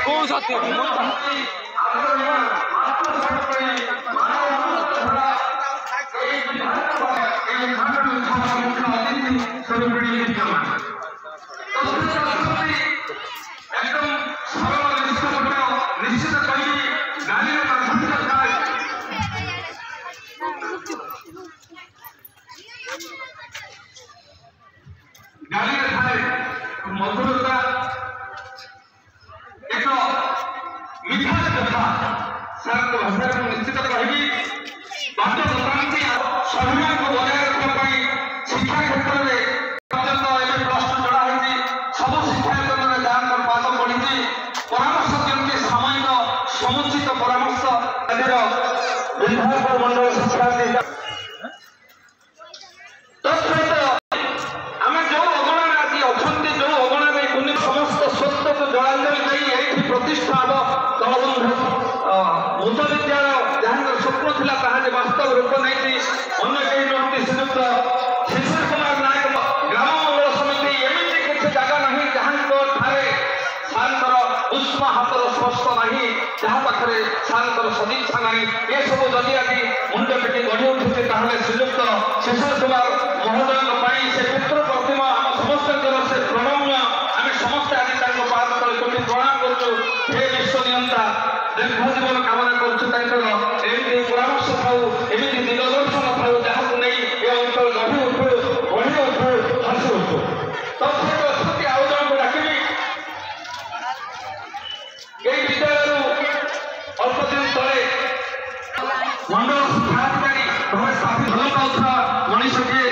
कौन सा मधुरता एक मिठास कथा शांत भाषा को निश्चित कहि बात बतांती स्वाभिमान को बजाय रखने शिक्षा क्षेत्र में पर्यंत एवं प्लस टू जोड़ा होती सब शिक्षा केन्द्र में जान पाद बढ़ी परामर्श केमती सामायिक समुचित परामर्श विधायक मंडल शिक्षार्थी प्रतिष्ठा हम दलबंध भूत विद्यालय जहाँ स्वप्न था कहा वास्तव रूप नहीं अन्य कई नुहति श्रीयुक्त शिशिर कुमार नायक ग्राम मंगल समिति एमती किसी जगह नहीं जहाँ सार उष्मा हाथर स्पर्श नहीं जहाँ पाखे सार सदिच्छा नहीं ये सब जदि आज मुंड पिटी गढ़ी उठुचे श्रीयुक्त शिशिर कुमार महोदय से पुत्र प्रतिमा आम समस्त से प्रणम्य आम समस्त आज पाद तले कोटि प्रणाम करूँ हे विश्व नियंता दीर्घ जीवन कामना करुँ परामर्श थाऊ एमती दिगदर्शन थाऊ जहाँ को नहीं ये अंचल गढ़ी उठू बढ़ी उठू हसी उठू तथ्य अच्छी आउ जन को डाकबी ये विद्यालय अल्प दिन तले मंडल शिक्षाधिकारी भाई साथी भल पाता मनीष किए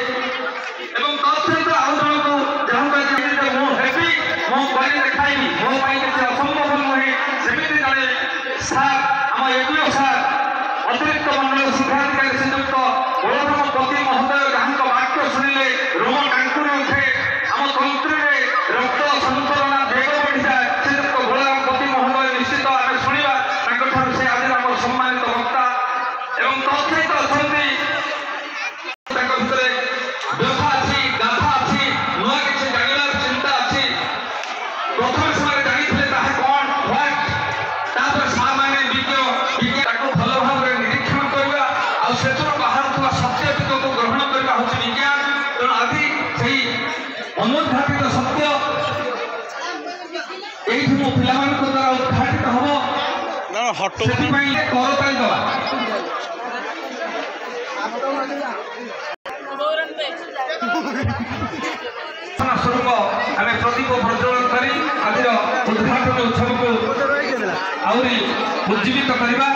एवं तत्सहित आउ जन को जहाँ मुझे मो देखाई मो असंभव नुहे सेमती जड़े सार आम एडीओ सार अतिरिक्त मंडल शिक्षाधिकारी श्रीयुक्त बलराम पति महोदय जहाँ वाक्य शुणिले रोम टांकुरी उठे आम तंत्री में रक्त संचलन वेग बढ़ी जाए श्रीयुक्त बलराम पति महोदय निश्चित आम शुणा से आज आम सम्मानित वक्ता एवं तत्सहित अच्छा व्यथा अच्छी गाथा अच्छी नुआ किसी जानवर चिंता अच्छी प्रथम समय जानी कौन व्हाट सार मैंने विज्ञ भल भाव निरीक्षण करवा आर बाहर सत्य को ग्रहण करवा हूँ विज्ञान तेणु आज से अनुद्घाटित सत्य ये मो पिला द्वारा उद्घाटित हम करताली दवा स्वरूप आम प्रदीप प्रज्वलन कर आज उद्घाटन उत्सव को आहरी उज्जीवित करवा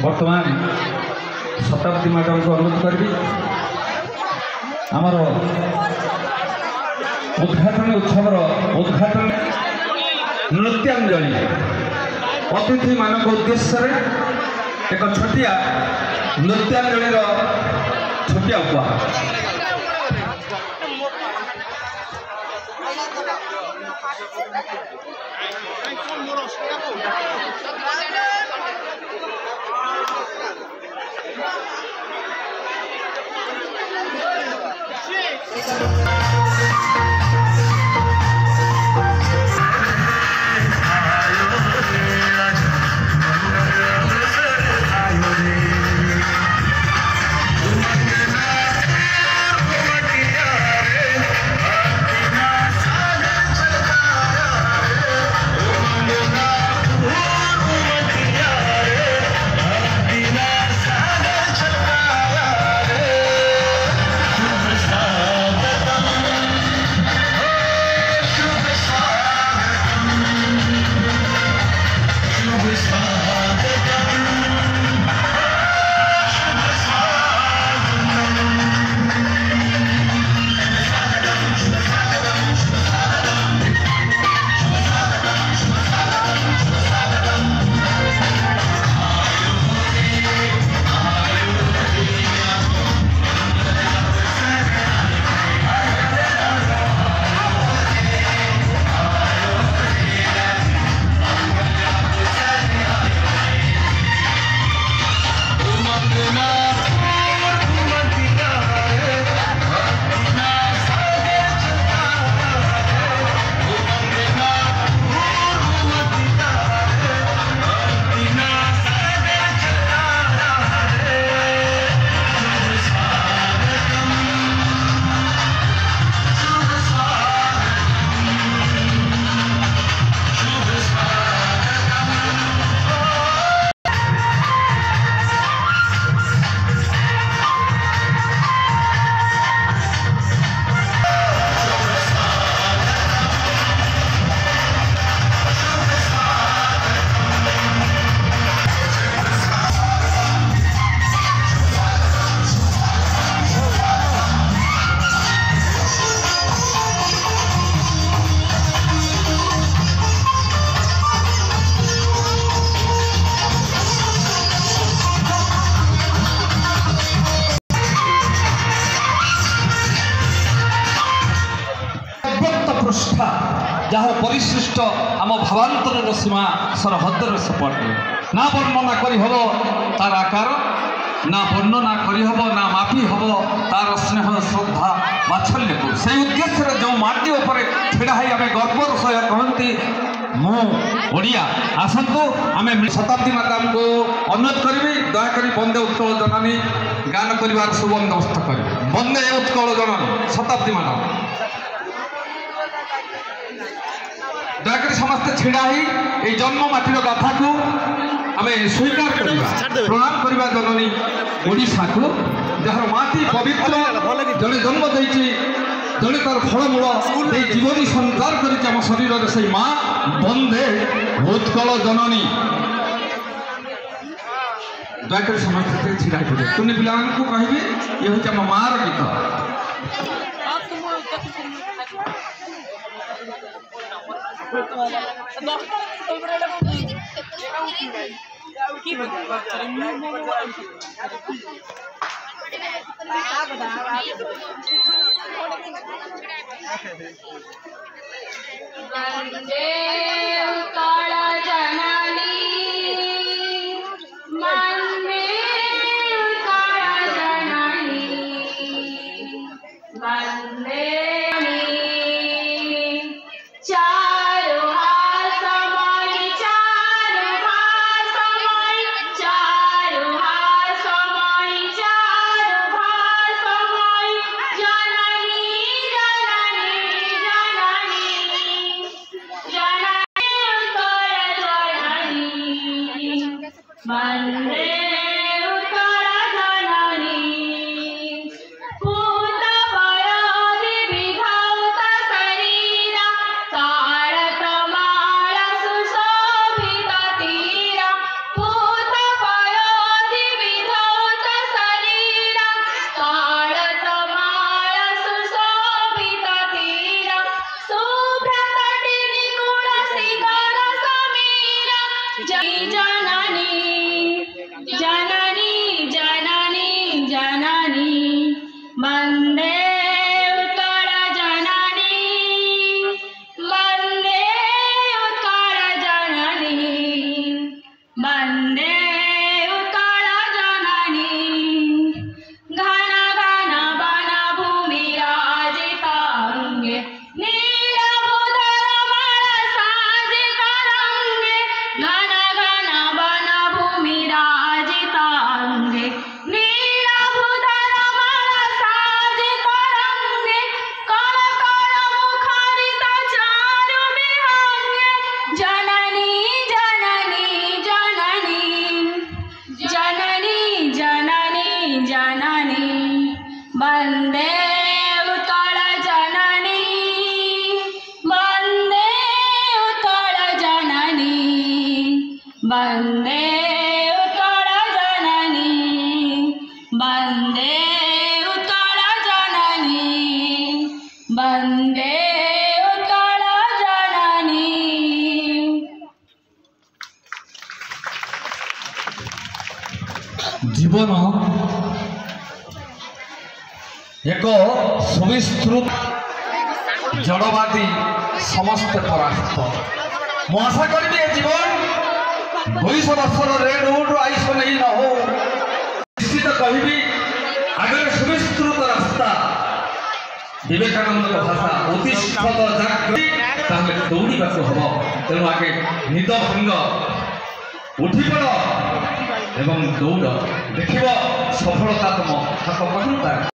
वर्तमान शताब्दी मैडम को अनुरोध करी आमर उद्घाटन उत्सव उद्घाटन नृत्यांजलि अतिथि मान उद्देश्य एक छोटिया नृत्यांजलि छोटिया उपहार ସୀମା ସରହଦର ସେପଟେ ନା ବର୍ଣ୍ଣନା କରିହେବ ତାର ଆକାର ନା ବର୍ଣ୍ଣନା କରିହେବ ନା ମାପି ହେବ ତାର ସ୍ନେହ ଶ୍ରଦ୍ଧା ବାତ୍ସଲ୍ୟକୁ। ସେହି ଉଦ୍ଦେଶ୍ୟରେ ଯେଉଁ ମାଟି ଉପରେ ଛିଡ଼ା ହୋଇ ଆମେ ଗର୍ବର ସହ କହନ୍ତି ମୁଁ ଓଡ଼ିଆ। ଆସନ୍ତୁ ଆମେ ଶତାବ୍ଦୀ ମ୍ୟାଡ଼ାମଙ୍କୁ ଅନୁରୋଧ କରିବି ଦୟାକରି ବନ୍ଦେ ଉତ୍କଳ ଜନନୀ ଗାନ କରିବାର ସୁବନ୍ଦୋବସ୍ତ କରିବେ। ବନ୍ଦେ ଉତ୍କଳ ଜନନୀ ଶତାବ୍ଦୀ ମ୍ୟାଡ଼ାମ ଦୟାକରି ସମସ୍ତେ ଛିଡ଼ା ହୋଇ এই জন্ম মাটির গাথাকু আমি স্বীকার করিবা প্রণাম করিবা জননী ওড়িশাকু যার মাটি পবিত্র জনে জন্ম দিয়েছি জনে তার ফলমূল এই জীবনী সঞ্চার করেছে আমার শরীরের সেই মা বন্দে উৎকল জননী। দয়াকরি সমস্ত ছিড়া পড়ে তুমি পিলাମାନଙ୍କୁ କହିବି ଇଏ ହେଉଛି ଆମ ମାର ଗୀତ। वन्दे उत्कल जननी वन्दे उत्कल जननी वन्दे चारु हासमणि चारु भासमणि चारु हासमणि चारु भासमणि जननी जननी जननी जननी उत्कल जननी वन्दे उत्कल जननी पूत पयोधि विधौत शरीरा तारतमाल सुशोभित तीरा पूत पयोधि विधौत शरीरा तारतमाल सुशोभित तीरा शुभ्रतटी निगूढ शिखर समीरा जय जननी जननी जननी जननी वन्दे उत्कल जननी वन्दे उत्कल जननी वन्दे उत्कल जननी घन घन वन भूमि राजितांगे नीलभूधरमल साजितरंगे घन घन वन भूमि राजितांगे नीलभूधरमल साजितरंगे कण कण मुखरित चारु विहंगे जननी जननी जननी जननी जननी जननी वन्दे उत्कल जननी वन्दे उत्कल जननी वन्दे उत्कल जननी वन्दे उत्कल जननी वन्दे उत्कल जननी। জীবন এক সুবিস্তৃত জড়বাদী সমস্ত পরাস্ত মু আশা করিবি এ জীবন 200 বর্ষর রেড উড আইস নেই ন হো নিশ্চিত কহিবি আগের সুবিস্তৃত রাস্তা বিবেকানন্দ ভাষা অতিষ্ঠত জাগ্রত তাহলে দৌড়িবাকু হব তেণু আগে নিদ ভঙ্গ উঠি পড় এবং দৌড় দেখিব সফলতা তুম হাত পহন্তা।